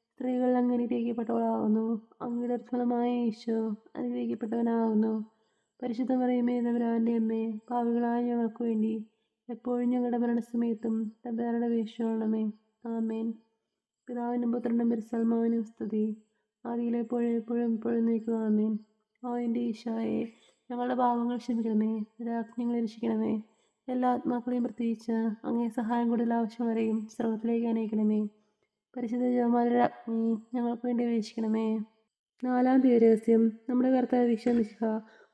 സ്ത്രീകൾ അങ്ങ് അനുഗ്രഹിക്കപ്പെട്ടവളാകുന്നു. അങ്ങയുടെ ഫലമായ ഈശോ അനുഗ്രഹിക്കപ്പെട്ടവനാകുന്നു. പരിശുദ്ധ മറിയമേ, തമ്പുരാൻ്റെ അമ്മേ, പാപികളായ ഞങ്ങൾക്ക് വേണ്ടി എപ്പോഴും ഞങ്ങളുടെ മരണസമയത്തും തമ്പുരാനോട് അപേക്ഷിച്ചുകൊള്ളണമേ. ആമേൻ. പിതാവിനും പുത്രനും പരിശുദ്ധാത്മാവിനും സ്തുതി. ആദിയിലെ എപ്പോഴും എപ്പോഴും എപ്പോഴും നീക്കുക. ആമേൻ. ഓ എൻ്റെ ഈശോയെ, ഞങ്ങളുടെ പാപങ്ങൾ ക്ഷമിക്കണമേ, രാജ്ഞങ്ങളെ രക്ഷിക്കണമേ. എല്ലാ ആത്മാക്കളെയും പ്രത്യേകിച്ച് അങ്ങേ സഹായം കൂടുതൽ ആവശ്യമുള്ളവരെയും സ്രോതത്തിലേക്ക് അനയിക്കണമേ. പരിശുദ്ധ ജപമാലയുടെ അഗ്നി ഞങ്ങൾക്ക് വേണ്ടി വീക്ഷിക്കണമേ. നാലാം ദിവരഹസ്യം. നമ്മുടെ കർത്താവ് വിശ്വമിശിഹ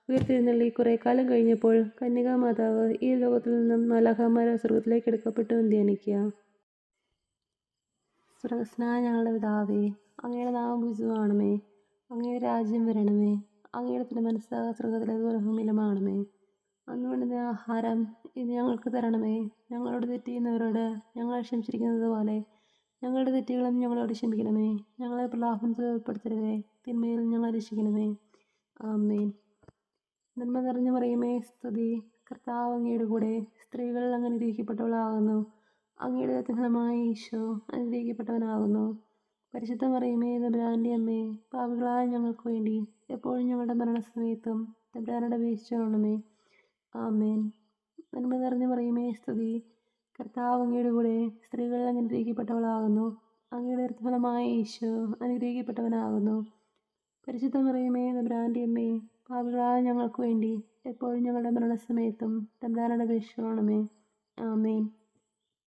ഉയർത്തെഴുന്നള്ളി കുറേ കാലം കഴിഞ്ഞപ്പോൾ കന്യകാമാതാവ് ഈ ലോകത്തിൽ നിന്നും മാലാഖമാരെ സ്വർഗത്തിലേക്ക് എടുക്കപ്പെട്ടു എന്ന് ധ്യാനിക്കുക. സ്വർഗസ്നായ ഞങ്ങളുടെ പിതാവേ, അങ്ങയുടെ നാമം പൂജിതമാണമേ, അങ്ങയുടെ രാജ്യം വരണമേ, അങ്ങയുടെ തിരുമനസ്സ് സ്വർഗത്തിലേതുപോലെ ഭൂമിയിലുമാണമേ. അന്ന് വേണ്ടുന്ന ആഹാരം ഇന്ന് ഞങ്ങൾക്ക് തരണമേ. ഞങ്ങളോട് തെറ്റ് ചെയ്യുന്നവരോട് ഞങ്ങൾ ക്ഷമിച്ചിരിക്കുന്നത് പോലെ ഞങ്ങളുടെ തെറ്റുകളും ഞങ്ങളോട് ക്ഷമിക്കണമേ. ഞങ്ങളെ പ്രലോഭനത്തിൽ ഉൾപ്പെടുത്തരുതേ, തിന്മയിൽ ഞങ്ങളെ രക്ഷിക്കണമേ. ആമേൻ. നന്മ നിറഞ്ഞു മറിയമേ, സ്തുതി. കർത്താവ് അങ്ങയുടെ കൂടെ സ്ത്രീകൾ അങ്ങ് അനുഗ്രഹിക്കപ്പെട്ടവളാകുന്നു. അങ്ങയുടെ ഫലമായ ഈശോ അനുഗ്രഹിക്കപ്പെട്ടവനാകുന്നു. പരിശുദ്ധ മറിയമേ, തമ്പുരാൻ്റെ അമ്മേ, പാപികളായ ഞങ്ങൾക്ക് വേണ്ടി എപ്പോഴും ഞങ്ങളുടെ മരണസമയത്തും തമ്പുരാനോട് അപേക്ഷിച്ചുകൊള്ളണമേ. ആമേൻ. നന്മ നിറഞ്ഞു മറിയമേ, സ്തുതി. കർത്താവ് അങ്ങയുടെ കൂടെ സ്ത്രീകൾ അനുഗ്രഹിക്കപ്പെട്ടവളാകുന്നു. അങ്ങയുടെ ഫലമായ ഈശോ അനുഗ്രഹിക്കപ്പെട്ടവനാകുന്നു. പരിശുദ്ധ മറിയമേ, തമ്പുരാന്റെ അമ്മേ, പാപികളായ ഞങ്ങൾക്ക് വേണ്ടി എപ്പോഴും ഞങ്ങളുടെ മരണസമയത്തും തമ്പുരാനോട് അപേക്ഷിക്കണമേ. ആമേൻ.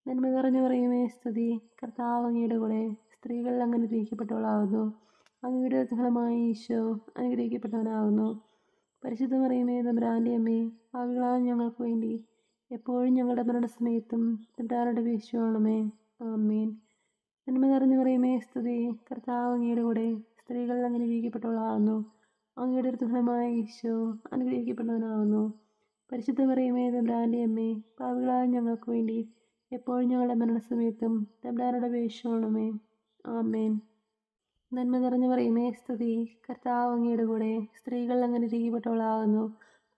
നന്മ നിറഞ്ഞ മറിയമേ, സ്തുതി. കർത്താവ് അങ്ങയുടെ കൂടെ സ്ത്രീകൾ അനുഗ്രഹിക്കപ്പെട്ടവളാകുന്നു. അങ്ങയുടെ ഫലമായ ഈശോ അനുഗ്രഹിക്കപ്പെട്ടവനാകുന്നു. പരിശുദ്ധ മറിയമേ, തമ്പുരാന്റെ അമ്മേ, പാപികളായ ഞങ്ങൾക്ക് വേണ്ടി എപ്പോഴും ഞങ്ങളുടെ മരണസമയത്തും തമ്പുരാനോട് അപേക്ഷിക്കണമേ. ആമേൻ. നന്മ നിറഞ്ഞ മറിയമേ, സ്തുതി. കർത്താവ് അങ്ങയുടെ കൂടെ സ്ത്രീകൾ അനുഗ്രഹിക്കപ്പെട്ടവളാകുന്നു. അങ്ങയുടെ ഫലമായ ഈശോ അനുഗ്രഹിക്കപ്പെട്ടവനാകുന്നു. പരിശുദ്ധ മറിയമേ, തമ്പുരാന്റെ അമ്മേ, പാപികളായ ഞങ്ങൾക്ക് വേണ്ടി എപ്പോഴും ഞങ്ങളുടെ മരണസമയത്തും തമ്പുരാനോട് അപേക്ഷിക്കണമേ. ആമേൻ. നന്മ നിറഞ്ഞ മറിയമേ, സ്തുതി. കർത്താവ് അങ്ങയുടെ കൂടെ സ്ത്രീകൾ അനുഗ്രഹിക്കപ്പെട്ടവളാകുന്നു.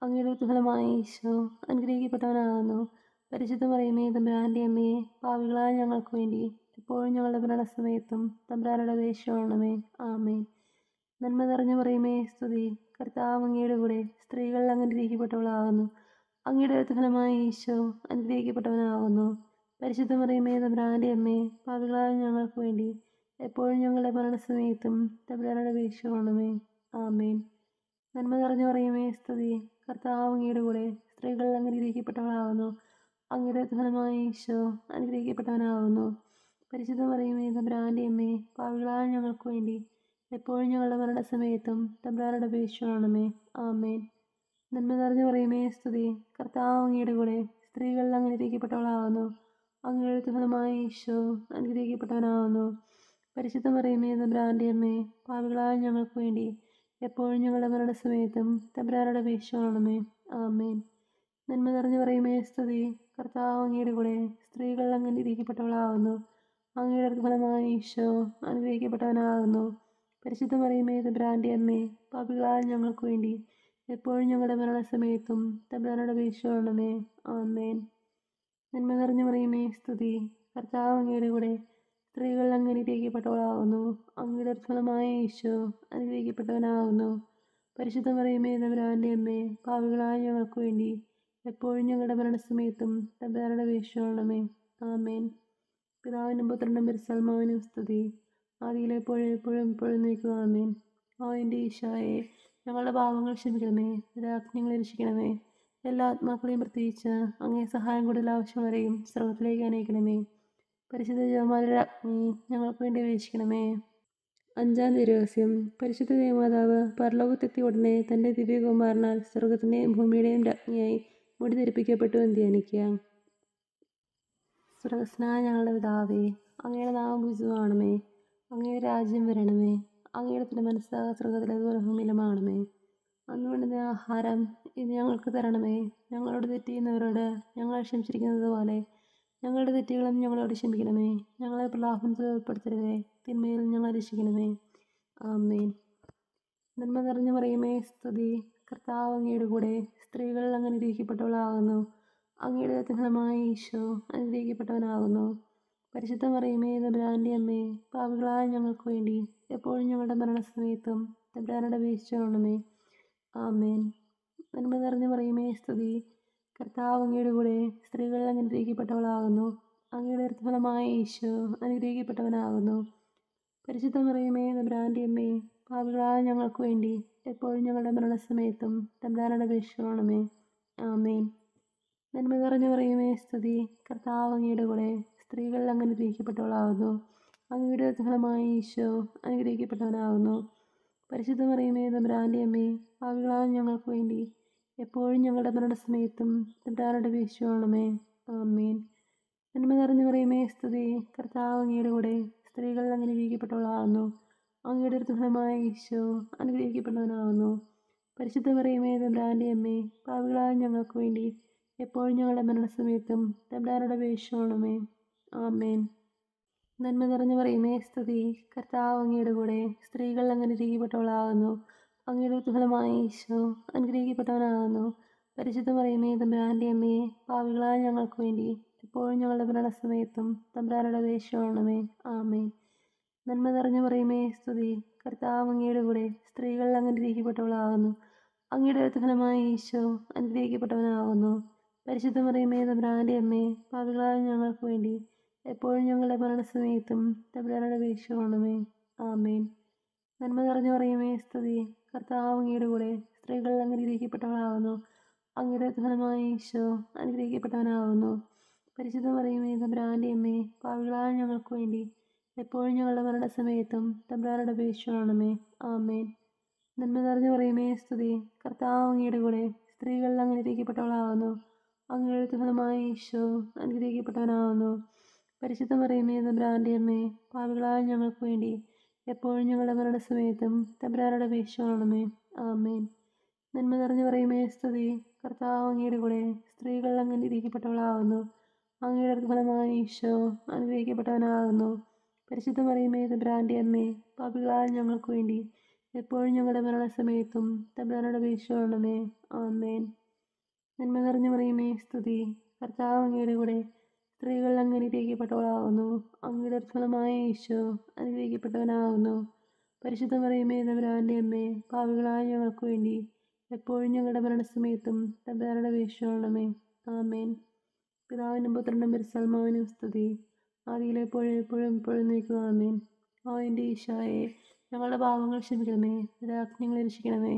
അങ്ങയുടെ ഫലമായ ഈശോ അനുഗ്രഹിക്കപ്പെട്ടവനാകുന്നു. പരിശുദ്ധ മറിയമേ, തമ്പുരാന്റെ അമ്മേ, പാപികളായ ഞങ്ങൾക്ക് വേണ്ടി എപ്പോഴും ഞങ്ങളുടെ മരണസമയത്തും തമ്പുരാനോട് അപേക്ഷിക്കണമേ. ആമേൻ. നന്മ നിറഞ്ഞ മറിയമേ, സ്തുതി. കർത്താവ് അങ്ങയുടെ കൂടെ സ്ത്രീകൾ അനുഗ്രഹിക്കപ്പെട്ടവളാകുന്നു. അങ്ങയുടെ ഫലമായ ഈശോ അനുഗ്രഹിക്കപ്പെട്ടവനാകുന്നു. പരിശുദ്ധ മറിയമേ, തമ്പുരാന്റെ അമ്മേ, പാപികളായ ഞങ്ങൾക്ക് വേണ്ടി എപ്പോഴും ഞങ്ങളുടെ മരണസമയത്തും തമ്പുരാനോട് അപേക്ഷിക്കണമേ. ആമേൻ. നന്മ നിറഞ്ഞ മറിയമേ, സ്തുതി. കർത്താവ് അങ്ങയുടെ കൂടെ സ്ത്രീകൾ അനുഗ്രഹിക്കപ്പെട്ടവളാകുന്നു. അങ്ങയുടെ ഫലമായ ഈശോ അനുഗ്രഹിക്കപ്പെട്ടവനാകുന്നു. പരിശുദ്ധ മറിയമേ, തമ്പുരാന്റെ അമ്മേ, പാപികളായ ഞങ്ങൾക്ക് വേണ്ടി എപ്പോഴും ഞങ്ങളുടെ മരണസമയത്തും തമ്പുരാനോട് അപേക്ഷിക്കണമേ. ആമേൻ. നന്മ നിറഞ്ഞ മറിയമേ, സ്തുതി. കർത്താവ് അങ്ങയുടെ കൂടെ സ്ത്രീകൾ അനുഗ്രഹിക്കപ്പെട്ടവളാകുന്നു. അങ്ങയുടെ ഫലമായ ഈശോ അനുഗ്രഹിക്കപ്പെട്ടവനാകുന്നു. പരിശുദ്ധ മറിയമേ, തമ്പുരാന്റെ അമ്മേ, പാപികളായ ഞങ്ങൾക്ക് വേണ്ടി എപ്പോഴും ഞങ്ങളുടെ മരണസമയത്തും തമ്പുരാനോട് അപേക്ഷിക്കണമേ. ആമേൻ. നന്മ നിറഞ്ഞ മറിയമേ, സ്തുതി. കർത്താവ് അങ്ങയുടെ കൂടെ സ്ത്രീകൾ അനുഗ്രഹിക്കപ്പെട്ടവളാകുന്നു. അങ്ങയുടെ ഫലമായ ഈശോ അനുഗ്രഹിക്കപ്പെട്ടവനാകുന്നു. പരിശുദ്ധ മറിയമേ, തമ്പുരാന്റെ അമ്മേ, പാപികളായ ഞങ്ങൾക്ക് വേണ്ടി എപ്പോഴും ഞങ്ങളുടെ മരണസമയത്തും തമ്പുരാനോട് അപേക്ഷിക്കണമേ. ആമേൻ. നന്മ നിറഞ്ഞ മറിയമേ, സ്തുതി. കർത്താവ് അങ്ങയുടെ കൂടെ സ്ത്രീകൾ അനുഗ്രഹിക്കപ്പെട്ടവളാകുന്നു. അങ്ങയുടെ ഫലമായ ഈശോ അനുഗ്രഹിക്കപ്പെട്ടവനാകുന്നു. പരിശുദ്ധ മറിയമേ, തമ്പുരാന്റെ അമ്മേ, പാപികളായ ഞങ്ങൾക്ക് വേണ്ടി എപ്പോഴും ഞങ്ങളുടെ മരണസമയത്തും തമ്പുരാനോട് അപേക്ഷിക്കണമേ. ആമേൻ. പിതാവിനും പുത്രനും പരിശുദ്ധാത്മാവിനും സ്തുതി. ആദിയിലെപ്പോഴും എപ്പോഴും എപ്പോഴും നീക്കുക. ആമേൻ. ഓ എൻ്റെ ഈശോയെ, ഞങ്ങളുടെ പാപങ്ങൾ ക്ഷമിക്കണമേ, രാജ്ഞങ്ങളെ രക്ഷിക്കണമേ. എല്ലാ ആത്മാക്കളെയും പ്രത്യേകിച്ച് അങ്ങേ സഹായം കൂടുതൽ ആവശ്യമുള്ളവരെയും സ്വർഗത്തിലേക്ക് അനയിക്കണമേ. പരിശുദ്ധ ജപമാലയുടെ അഗ്നി ഞങ്ങൾക്ക് വേണ്ടി അപേക്ഷിക്കണമേ. 5-ാം തിരുരഹസ്യം. പരിശുദ്ധ ദേവമാതാവ് പരലോകത്തെത്തിയ ഉടനെ തൻ്റെ ദിവ്യകുമാരനാൽ സ്വർഗത്തിൻ്റെയും ഭൂമിയുടെയും രാജ്ഞിയായി മുടി ധരിപ്പിക്കപ്പെട്ടു എന്ന് ധ്യാനിക്കുക. സ്വർഗസ്നായ ഞങ്ങളുടെ പിതാവേ, അങ്ങയുടെ നാമം പൂജിതമാകണമേ. അങ്ങയുടെ രാജ്യം വരണമേ. അങ്ങയുടെ തിരുമനസ്സ് സ്വർഗത്തിലേതുപോലെ ഭൂമിയിലുമാകണമേ. അന്ന് വേണ്ടുന്ന ആഹാരം ഇന്ന് ഞങ്ങൾക്ക് തരണമേ. ഞങ്ങളോട് തെറ്റ് ചെയ്യുന്നവരോട് ഞങ്ങൾ ക്ഷമിച്ചിരിക്കുന്നത് പോലെ ഞങ്ങളുടെ തെറ്റുകളും ഞങ്ങളോട് ക്ഷമിക്കണമേ. ഞങ്ങളെ പ്രലോഭനത്തിൽ ഉൾപ്പെടുത്തരുതേ, തിന്മയിൽ ഞങ്ങളെ രക്ഷിക്കണമേ. ആമേൻ. നന്മ നിറഞ്ഞ മറിയമേ, സ്തുതി. കർത്താവ് അങ്ങയുടെ കൂടെ സ്ത്രീകൾ അനുഗ്രഹിക്കപ്പെട്ടവളാകുന്നു. അങ്ങയുടെ ഫലമായ ഈശോ അനുഗ്രഹിക്കപ്പെട്ടവനാകുന്നു. പരിശുദ്ധ മറിയമേ, തമ്പുരാന്റെ അമ്മേ, പാപികളായ ഞങ്ങൾക്ക് വേണ്ടി എപ്പോഴും ഞങ്ങളുടെ മരണസമയത്തും തമ്പുരാനോട് അപേക്ഷിക്കണമേ. ആമേൻ. നന്മ നിറഞ്ഞ മറിയമേ, സ്തുതി. കർത്താവ് അങ്ങയുടെ കൂടെ സ്ത്രീകൾ അനുഗ്രഹിക്കപ്പെട്ടവളാകുന്നു. അങ്ങയുടെ ഫലമായ ഈശോ അനുഗ്രഹിക്കപ്പെട്ടവനാകുന്നു. പരിശുദ്ധ മറിയമേ, തമ്പുരാന്റെ അമ്മേ, പാപികളായ ഞങ്ങൾക്ക് വേണ്ടി എപ്പോഴും ഞങ്ങളുടെ മരണസമയത്തും തമ്പുരാനോട് അപേക്ഷിക്കണമേ. ആമേൻ. നന്മ നിറഞ്ഞ മറിയമേ, സ്തുതി. കർത്താവ് അങ്ങയുടെ കൂടെ സ്ത്രീകൾ അനുഗ്രഹിക്കപ്പെട്ടവളാകുന്നു. അങ്ങയുടെ ഫലമായ ഈശോ അനുഗ്രഹിക്കപ്പെട്ടവനാകുന്നു. പരിശുദ്ധ മറിയമേ, തമ്പുരാന്റെ അമ്മേ, പാപികളായ ഞങ്ങൾക്ക് വേണ്ടി എപ്പോഴും ഞങ്ങളുടെ മരണസമയത്തും തമ്പുരാനോട് അപേക്ഷിക്കണമേ. ആമേൻ. നന്മ നിറഞ്ഞ മറിയമേ, സ്തുതി. കർത്താവ് അങ്ങയുടെ കൂടെ സ്ത്രീകൾ അനുഗ്രഹിക്കപ്പെട്ടവളാകുന്നു. അങ്ങയുടെ ഫലമായ ഈശോ അനുഗ്രഹിക്കപ്പെട്ടവനാകുന്നു. പരിശുദ്ധ മറിയമേ, തമ്പുരാന്റെ അമ്മേ, പാപികളായ ഞങ്ങൾക്ക് വേണ്ടി എപ്പോഴും ഞങ്ങളുടെ മരണസമയത്തും തമ്പുരാനോട് അപേക്ഷിക്കണമേ. ആമേൻ. നന്മ നിറഞ്ഞ മറിയമേ, സ്തുതി. കർത്താവ് അങ്ങയുടെ കൂടെ സ്ത്രീകൾ അനുഗ്രഹിക്കപ്പെട്ടവളാകുന്നു. അങ്ങയുടെ ഫലമായ ഈശോ അനുഗ്രഹിക്കപ്പെട്ടവനാകുന്നു. പരിശുദ്ധ മറിയമേ, തമ്പുരാന്റെ അമ്മേ, പാപികളായ ഞങ്ങൾക്ക് വേണ്ടി എപ്പോഴും ഞങ്ങളുടെ മരണസമയത്തും തമ്പുരാനോട് അപേക്ഷിക്കണമേ. ആമേൻ. നന്മ നിറഞ്ഞ മറിയമേ, സ്തുതി. കർത്താവ് അങ്ങയുടെ കൂടെ സ്ത്രീകൾ അനുഗ്രഹിക്കപ്പെട്ടവളാകുന്നു. അങ്ങയുടെ ഫലമായ ഈശോ അനുഗ്രഹിക്കപ്പെട്ടവനാകുന്നു. പരിശുദ്ധ മറിയമേ തമ്പുരാൻ്റെ അമ്മേ, പാപികളായ ഞങ്ങൾക്ക് വേണ്ടി എപ്പോഴും ഞങ്ങളുടെ മരണസമയത്തും തമ്പുരാനോട് അപേക്ഷിക്കണമേ. ആമേൻ. നന്മ നിറഞ്ഞു മറിയമേ സ്തുതി, കർത്താവ് അങ്ങയുടെ കൂടെ, സ്ത്രീകൾ അനുഗ്രഹിക്കപ്പെട്ടവളാകുന്നു. അങ്ങയുടെ ഫലമായ ഈശോ അനുഗ്രഹിക്കപ്പെട്ടവനാകുന്നു. പരിശുദ്ധ മറിയമേ തമ്പുരാൻ്റെ അമ്മേ, പാപികളായ ഞങ്ങൾക്ക് വേണ്ടി എപ്പോഴും ഞങ്ങളുടെ മരണസമയത്തും തമ്പുരാനോട് അപേക്ഷിക്കണമേ. ആമേൻ. നന്മ നിറഞ്ഞു മറിയമേ സ്തുതി, കർത്താവ് അങ്ങയുടെ കൂടെ, സ്ത്രീകൾ അനുഗ്രഹിക്കപ്പെട്ടവളാകുന്നു. അങ്ങയുടെ ഫലമായ ഈശോ അനുഗ്രഹിക്കപ്പെട്ടവനാകുന്നു. പരിശുദ്ധ മറിയമേ തമ്പുരാൻ്റെ അമ്മേ, പാപികളായ ഞങ്ങൾക്ക് വേണ്ടി എപ്പോഴും ഞങ്ങളുടെ മരണസമയത്തും തമ്പുരാനോട് അപേക്ഷിക്കണമേ. ആമേൻ. നന്മ നിറഞ്ഞു മറിയമേ സ്തുതി, കർത്താവ് അങ്ങയുടെ കൂടെ, സ്ത്രീകൾ അനുഗ്രഹിക്കപ്പെട്ടവളാകുന്നു. അങ്ങയുടെ ഫലമായ ഈശോ അനുഗ്രഹിക്കപ്പെട്ടവനാകുന്നു. പരിശുദ്ധ മറിയമേ തമ്പുരാൻ്റെ അമ്മേ, പാപികളായ ഞങ്ങൾക്ക് വേണ്ടി എപ്പോഴും ഞങ്ങളുടെ മരണസമയത്തും തമ്പുരാനോട് അപേക്ഷിക്കണമേ. ആമേൻ. നന്മ നിറഞ്ഞു മറിയമേ സ്തുതി, കർത്താവ് അങ്ങയുടെ കൂടെ, സ്ത്രീകൾ അനുഗ്രഹിക്കപ്പെട്ടവളാകുന്നു. അങ്ങയുടെ ഫലമായ ഈശോ അനുഗ്രഹിക്കപ്പെട്ടവനാകുന്നു. പരിശുദ്ധ മറിയമേ തമ്പുരാൻ്റെ അമ്മേ, പാപികളായ ഞങ്ങൾക്ക് വേണ്ടി എപ്പോഴും ഞങ്ങളുടെ മരണസമയത്തും തമ്പുരാനോട് അപേക്ഷിക്കണമേ. ആമേൻ. പിതാവിനും പുത്രനും പരിശുദ്ധാത്മാവിനും സ്തുതി, ആദിയിലെപ്പോഴും എപ്പോഴും എപ്പോഴും നീക്കുക. ആമേൻ. ഓ എൻ്റെ ഈശോയെ, ഞങ്ങളുടെ പാപങ്ങൾ ക്ഷമിക്കണമേ, രാജ്ഞങ്ങളെ രക്ഷിക്കണമേ.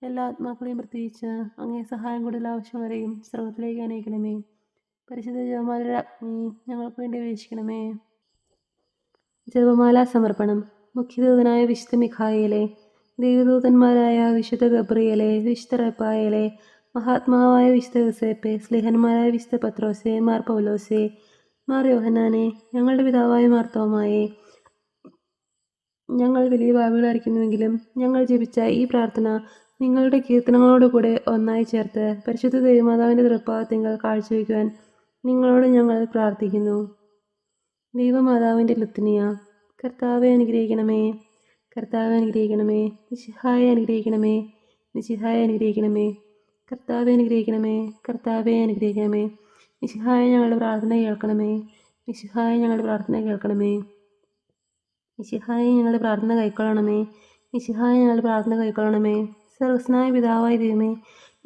എല്ലാ ആത്മാക്കളെയും പ്രത്യേകിച്ച് അങ്ങേ സഹായം കൂടുതൽ ആവശ്യമുള്ളവരെയും സ്രോതത്തിലേക്ക് അനയിക്കണമേ. പരിശുദ്ധ ജപമാല അഗ്നി ഞങ്ങൾക്ക് വേണ്ടി അപേക്ഷിക്കണമേ. ജപമാല സമർപ്പണം. മുഖ്യദൂതനായ വിശുദ്ധ മിഖായേലെ, ദൈവദൂതന്മാരായ വിശുദ്ധ ഗബ്രിയേലെ, വിശുദ്ധ റഫായേലെ, മഹാത്മാവായ വിശുദ്ധ യോസേപ്പെ, സ്ലിഹന്മാരായ വിശുദ്ധ പത്രോസെ, മാർ പൗലോസെ, മാർ യോഹന്നാനെ, ഞങ്ങളുടെ പിതാവായ മാർത്തോമായെ, ഞങ്ങൾ വലിയ പാപികളായിരിക്കുന്നുവെങ്കിലും ഞങ്ങൾ ജപിച്ച ഈ പ്രാർത്ഥന നിങ്ങളുടെ കീർത്തനങ്ങളോടുകൂടെ ഒന്നായി ചേർത്ത് പരിശുദ്ധ ദൈവമാതാവിൻ്റെ തൃപ്പാദത്തിങ്കൽ കാഴ്ചവെക്കുവാൻ നിങ്ങളോട് ഞങ്ങൾ പ്രാർത്ഥിക്കുന്നു. ദൈവമാതാവിൻ്റെ ലുത്തിനിയ. കർത്താവെ അനുഗ്രഹിക്കണമേ, കർത്താവെ അനുഗ്രഹിക്കണമേ, മിശിഹായെ അനുഗ്രഹിക്കണമേ, മിശിഹായെ അനുഗ്രഹിക്കണമേ, കർത്താവെ അനുഗ്രഹിക്കണമേ, കർത്താവെ അനുഗ്രഹിക്കണമേ, മിശിഹായെ ഞങ്ങളുടെ പ്രാർത്ഥന കേൾക്കണമേ, മിശിഹായെ ഞങ്ങളുടെ പ്രാർത്ഥന കേൾക്കണമേ, മിശിഹായെ ഞങ്ങളുടെ പ്രാർത്ഥന കൈക്കൊള്ളണമേ, മിശിഹായെ ഞങ്ങളുടെ പ്രാർത്ഥന കൈക്കൊള്ളണമേ. സർവസ്നായ പിതാവായ ദൈവമേ,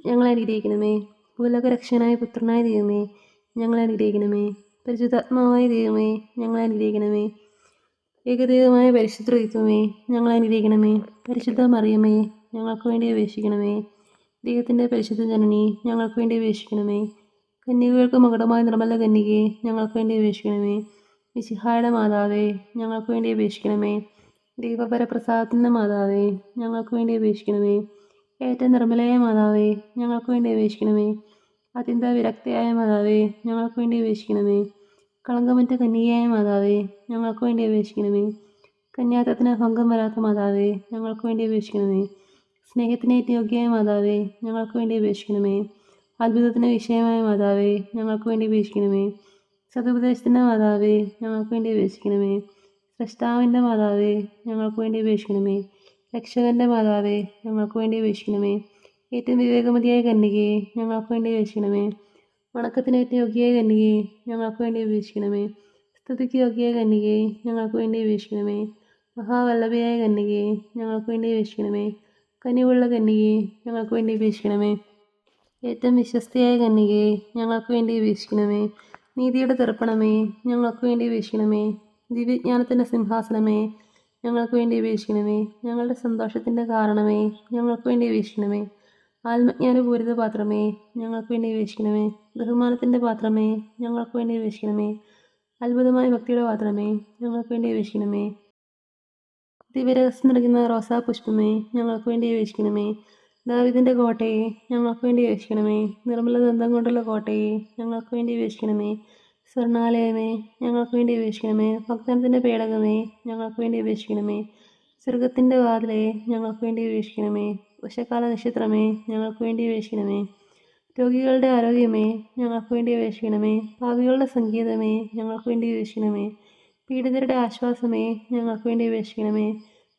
ഞങ്ങളെ അനുഗ്രഹിക്കണമേ. ഭൂലോകരക്ഷകനായ പുത്രനായ ദൈവമേ, ഞങ്ങളെ അനുഗ്രഹിക്കണമേ. പരിശുദ്ധാത്മാവായ ദൈവമേ, ഞങ്ങളെ അനുഗ്രഹിക്കണമേ. ഏകദൈവമായ പരിശുദ്ധ ത്രിത്വമേ, ഞങ്ങളെ അനുഗ്രഹിക്കണമേ. പരിശുദ്ധ മറിയമേ, ഞങ്ങൾക്ക് വേണ്ടി അപേക്ഷിക്കണമേ. ദൈവത്തിൻ്റെ പരിശുദ്ധ ജനനി, ഞങ്ങൾക്ക് വേണ്ടി അപേക്ഷിക്കണമേ. കന്യകകൾക്ക് മകുടമായ നിർമ്മല കന്യകയെ, ഞങ്ങൾക്ക് വേണ്ടി അപേക്ഷിക്കണമേ. മിശിഹായുടെ മാതാവേ, ഞങ്ങൾക്ക് വേണ്ടി അപേക്ഷിക്കണമേ. ദൈവപരപ്രസാദത്തിൻ്റെ മാതാവേ, ഞങ്ങൾക്ക് വേണ്ടി അപേക്ഷിക്കണമേ. ഏറ്റവും നിർമ്മലയായ മാതാവേ, ഞങ്ങൾക്ക് വേണ്ടി അപേക്ഷിക്കണമേ. അത്യന്ത വിരക്തയായ മാതാവേ, ഞങ്ങൾക്ക് വേണ്ടി അപേക്ഷിക്കണമേ. കളങ്കമറ്റ കന്യകയായ മാതാവേ, ഞങ്ങൾക്ക് വേണ്ടി അപേക്ഷിക്കണമേ. കന്യാത്തത്തിന് ഭംഗം വരാത്ത മാതാവേ, ഞങ്ങൾക്ക് വേണ്ടി അപേക്ഷിക്കണമേ. സ്നേഹത്തിന് യോഗ്യയായ മാതാവേ, ഞങ്ങൾക്ക് വേണ്ടി അപേക്ഷിക്കണമേ. അത്ഭുതത്തിന് വിഷയമായ മാതാവേ, ഞങ്ങൾക്ക് വേണ്ടി അപേക്ഷിക്കണമേ. സതുപദേശത്തിൻ്റെ മാതാവേ, ഞങ്ങൾക്ക് വേണ്ടി അപേക്ഷിക്കണമേ. സ്രഷ്ടാവിൻ്റെ മാതാവേ, ഞങ്ങൾക്ക് വേണ്ടി അപേക്ഷിക്കണമേ. രക്ഷകൻ്റെ മാതാവേ, ഞങ്ങൾക്ക് വേണ്ടി അപേക്ഷിക്കണമേ. ഏറ്റവും വിവേകമതിയായ കന്യകയെ, ഞങ്ങൾക്ക് വേണ്ടി അപേക്ഷിക്കണമേ. വണക്കത്തിനേറ്റ യോഗ്യയായ കന്യകയെ, ഞങ്ങൾക്ക് വേണ്ടി അപേക്ഷിക്കണമേ. സ്തുതിക്ക് യോഗ്യയായ കന്യകയെ, ഞങ്ങൾക്ക് വേണ്ടി അപേക്ഷിക്കണമേ. മഹാവല്ലഭയായ കന്യകയെ, ഞങ്ങൾക്ക് വേണ്ടി അപേക്ഷിക്കണമേ. കനിവുള്ള കന്യകയെ, ഞങ്ങൾക്ക് വേണ്ടി അപേക്ഷിക്കണമേ. ഏറ്റവും വിശ്വസ്തയായ കന്യകയെ, ഞങ്ങൾക്ക് വേണ്ടി അപേക്ഷിക്കണമേ. നീതിയുടെ തർപ്പണമേ, ഞങ്ങൾക്ക് വേണ്ടി അപേക്ഷിക്കണമേ. ദിവ്യജ്ഞാനത്തിൻ്റെ സിംഹാസനമേ, ഞങ്ങൾക്ക് വേണ്ടി അപേക്ഷിക്കണമേ. ഞങ്ങളുടെ സന്തോഷത്തിൻ്റെ കാരണമേ, ഞങ്ങൾക്ക് വേണ്ടി അപേക്ഷിക്കണമേ. ആത്മജ്ഞാനപൂരിത പാത്രമേ, ഞങ്ങൾക്ക് വേണ്ടി അപേക്ഷിക്കണമേ. ബഹുമാനത്തിൻ്റെ പാത്രമേ, ഞങ്ങൾക്ക് വേണ്ടി അപേക്ഷിക്കണമേ. അത്ഭുതമായ ഭക്തിയുടെ പാത്രമേ, ഞങ്ങൾക്ക് വേണ്ടി അപേക്ഷിക്കണമേ. ദിവ്യരഹസ്യം നിറയ്ക്കുന്ന റോസാ പുഷ്പമേ, ഞങ്ങൾക്ക് വേണ്ടി അപേക്ഷിക്കണമേ. ദാവീദിൻ്റെ കോട്ടയെ, ഞങ്ങൾക്ക് വേണ്ടി അപേക്ഷിക്കണമേ. നിർമ്മല ദന്തം കൊണ്ടുള്ള കോട്ടയെ, ഞങ്ങൾക്ക് വേണ്ടി അപേക്ഷിക്കണമേ. സ്വർണാലയമേ, ഞങ്ങൾക്ക് വേണ്ടി അപേക്ഷിക്കണമേ. ഭക്തനത്തിൻ്റെ പേടകമേ, ഞങ്ങൾക്ക് വേണ്ടി അപേക്ഷിക്കണമേ. സ്വർഗത്തിൻ്റെ വാതിലെ, ഞങ്ങൾക്ക് വേണ്ടി അപേക്ഷിക്കണമേ. ഉഷക്കാല നക്ഷത്രമേ, ഞങ്ങൾക്ക് വേണ്ടി അപേക്ഷിക്കണമേ. രോഗികളുടെ ആരോഗ്യമേ, ഞങ്ങൾക്ക് വേണ്ടി അപേക്ഷിക്കണമേ. പാപികളുടെ സംഗീതമേ, ഞങ്ങൾക്ക് വേണ്ടി അപേക്ഷിക്കണമേ. പീഡിതരുടെ ആശ്വാസമേ, ഞങ്ങൾക്ക് വേണ്ടി അപേക്ഷിക്കണമേ.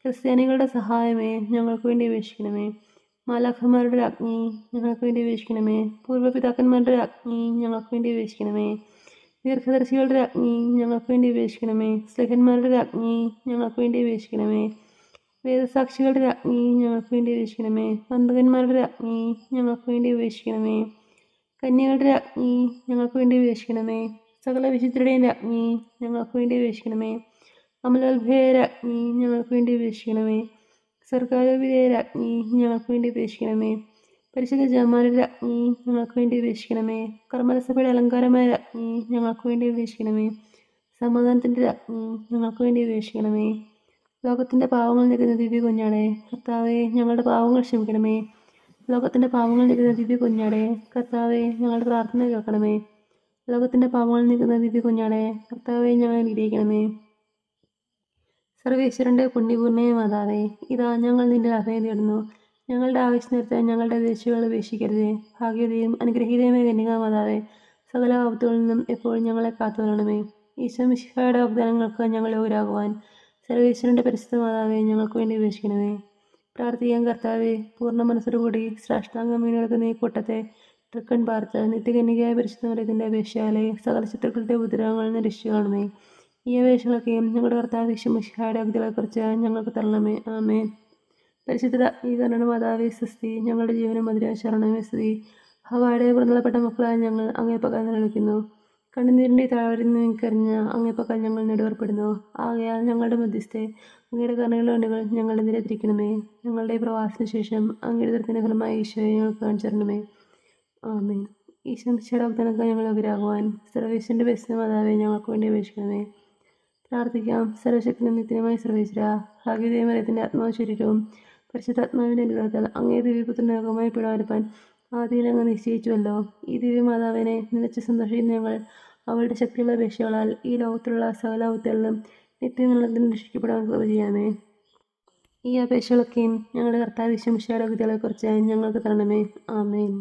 ക്രിസ്ത്യാനികളുടെ സഹായമേ, ഞങ്ങൾക്ക് വേണ്ടി അപേക്ഷിക്കണമേ. മാലാഖമാരുടെ അഗ്നി, ഞങ്ങൾക്ക് വേണ്ടി അപേക്ഷിക്കണമേ. പൂർവ്വപിതാക്കന്മാരുടെ അഗ്നി, ഞങ്ങൾക്ക് വേണ്ടി അപേക്ഷിക്കണമേ. ദീർഘദർശികളുടെ അഗ്നി, ഞങ്ങൾക്ക് വേണ്ടി അപേക്ഷിക്കണമേ. സ്ലേഹന്മാരുടെ അഗ്നി, ഞങ്ങൾക്ക് വേണ്ടി അപേക്ഷിക്കണമേ. വേദസാക്ഷികളുടെ അഗ്നി, ഞങ്ങൾക്ക് വേണ്ടി അപേക്ഷിക്കണമേ. പന്തകന്മാരുടെ അഗ്നി, ഞങ്ങൾക്ക് വേണ്ടി അപേക്ഷിക്കണമേ. കന്യകളുടെ രാജ്ഞി ഞങ്ങൾക്ക് വേണ്ടി അപേക്ഷിക്കണമേ. സകല വിശുദ്ധരുടെയും രാജ്ഞി ഞങ്ങൾക്ക് വേണ്ടി അപേക്ഷിക്കണമേ. അമലോത്ഭയ രാജ്ഞി ഞങ്ങൾക്ക് വേണ്ടി അപേക്ഷിക്കണമേ. സർക്കാരോപിതയ രാജ്ഞി ഞങ്ങൾക്ക് വേണ്ടി അപേക്ഷിക്കണമേ. പരിശുദ്ധ ജപമാലയുടെ രാജ്ഞി ഞങ്ങൾക്ക് വേണ്ടി അപേക്ഷിക്കണമേ. കർമ്മലസഭയുടെ അലങ്കാരമായ രാജ്ഞി ഞങ്ങൾക്ക് വേണ്ടി അപേക്ഷിക്കണമേ. സമാധാനത്തിൻ്റെ രാജ്ഞി ഞങ്ങൾക്ക് വേണ്ടി അപേക്ഷിക്കണമേ. ലോകത്തിൻ്റെ പാവങ്ങൾ നിൽക്കുന്ന ദിവ്യ കുഞ്ഞാടെ കർത്താവെ ഞങ്ങളുടെ പാവങ്ങൾ ക്ഷമിക്കണമേ. ലോകത്തിൻ്റെ പാവങ്ങൾ നിൽക്കുന്ന ദിവ്യ കുഞ്ഞാടെ കർത്താവെ ഞങ്ങളുടെ പ്രാർത്ഥന കേൾക്കണമേ. ലോകത്തിൻ്റെ പാവങ്ങൾ നിൽക്കുന്ന ദിവ്യ കുഞ്ഞാടെ കർത്താവെ ഞങ്ങളെ അനുഗ്രഹിക്കണമേ. സർവേശ്വരൻ്റെ പുണ്യപൂർണ്ണയ മാതാവേ, ഇതാ ഞങ്ങൾ നിന്റെ അഭയം തേടുന്നു. ഞങ്ങളുടെ ആവശ്യം നിർത്താൻ ഞങ്ങളുടെ ദേശികളെ ഉപേക്ഷിക്കരുതേ. ഭാഗ്യതയും അനുഗ്രഹീതയുമായ കന്യകാമാതാവേ, സകല ആപത്തുകളിൽ നിന്നും എപ്പോഴും ഞങ്ങളെ കാത്തുകൊള്ളണമേ. ഈശോ മിശിഹായുടെ വാഗ്ദാനങ്ങൾക്ക് ഞങ്ങൾ യോഗ്യരാകുവാൻ സർവേശ്വരൻ്റെ പരിശുദ്ധ മാതാവേ ഞങ്ങൾക്ക് വേണ്ടി അപേക്ഷിക്കണമേ. പ്രാർത്ഥിക്കാൻ കർത്താവെ, പൂർണ്ണ മനസ്സോടുകൂടി സാഷ്ടാംഗം വീണെടുക്കുന്ന ഈ കൂട്ടത്തെ തൃക്കൺ പാർത്ത് നിത്യകന്യകയായ പരിശുദ്ധ മറിയത്തിൻ്റെ അപേക്ഷയാലെ സകല ശത്രുക്കളുടെ ഉപദ്രവങ്ങളിൽ നിന്ന് രക്ഷിച്ചു കാണണമേ. ഈ അപേക്ഷകളൊക്കെയും ഞങ്ങളുടെ കർത്താവ് ഈശോ മിശിഹായുടെ അഗതികളെക്കുറിച്ച് ഞങ്ങൾക്ക് തരണമേ. ആമേൻ. പരിശുദ്ധ ഈ മാതാവേ സ്വസ്തി. ഞങ്ങളുടെ ജീവനും മധുര ശരണമേ സ്തുതി. ഹവ്വായുടെ പുറന്തള്ളപ്പെട്ട മക്കളായ ഞങ്ങൾ അങ്ങേപ്പക്കാൽ നിലനിൽക്കുന്നു. കണ്ണുനീരിൻ്റെ താഴ്വരയിൽ നിൽക്കറിഞ്ഞ് അങ്ങേപ്പക്കാൽ ഞങ്ങൾ നെടുവേർപ്പെടുന്നു. ആകയാൽ ഞങ്ങളുടെ മധ്യസ്ഥെ അങ്ങയുടെ കരുണയുള്ള കണ്ണുകൾ ഞങ്ങളുടെ നേരെ തിരിക്കണമേ. ഞങ്ങളുടെ പ്രവാസത്തിന് ശേഷം അങ്ങയുടെ ദൃത്തിൻ്റെ ഫലമായി ഈശോയെ ഞങ്ങൾക്ക് കാണിച്ചു തരണമേ. ആമേൻ. ഈശോ മിശിഹായുടെ വാഗ്ദാനങ്ങൾക്ക് ഞങ്ങൾ യോഗ്യരാകുവാൻ സർവേശ്വരൻ്റെ പരിശുദ്ധ മാതാവേ ഞങ്ങൾക്ക് വേണ്ടി അപേക്ഷിക്കണമേ. പ്രാർത്ഥിക്കാം. സർവശക്തനും നിത്യനുമായ സർവേശ്വര, ഭാഗ്യതയും മറിയത്തിൻ്റെ ആത്മാവ് ശരീരവും പരിശുദ്ധാത്മാവിൻ്റെ അനുഗ്രഹത്താൽ അങ്ങേ ദിവ്യപുത്രൻ്റെ യോഗമായി പിടാവരുപ്പാൻ ആദ്യം അങ്ങ് നിശ്ചയിച്ചുവല്ലോ. ഈ ദിവ്യമാതാവിനെ നിലച്ച് സന്തോഷിക്കുന്ന ഞങ്ങൾ അവളുടെ ശക്തിയുള്ള അപേക്ഷകളാൽ ഈ ലോകത്തിലുള്ള സകല ഔത്തുകളിലും നിത്യനിലത്തിന് രക്ഷിക്കപ്പെടാൻ കൃപ ചെയ്യാമേ. ഈ അപേക്ഷകളൊക്കെയും ഞങ്ങളുടെ കർത്താവ് ഈശോ മിശിഹായുടെ വിദ്യകളെക്കുറിച്ച് ഞങ്ങൾക്ക് തരണമേ. ആമേൻ.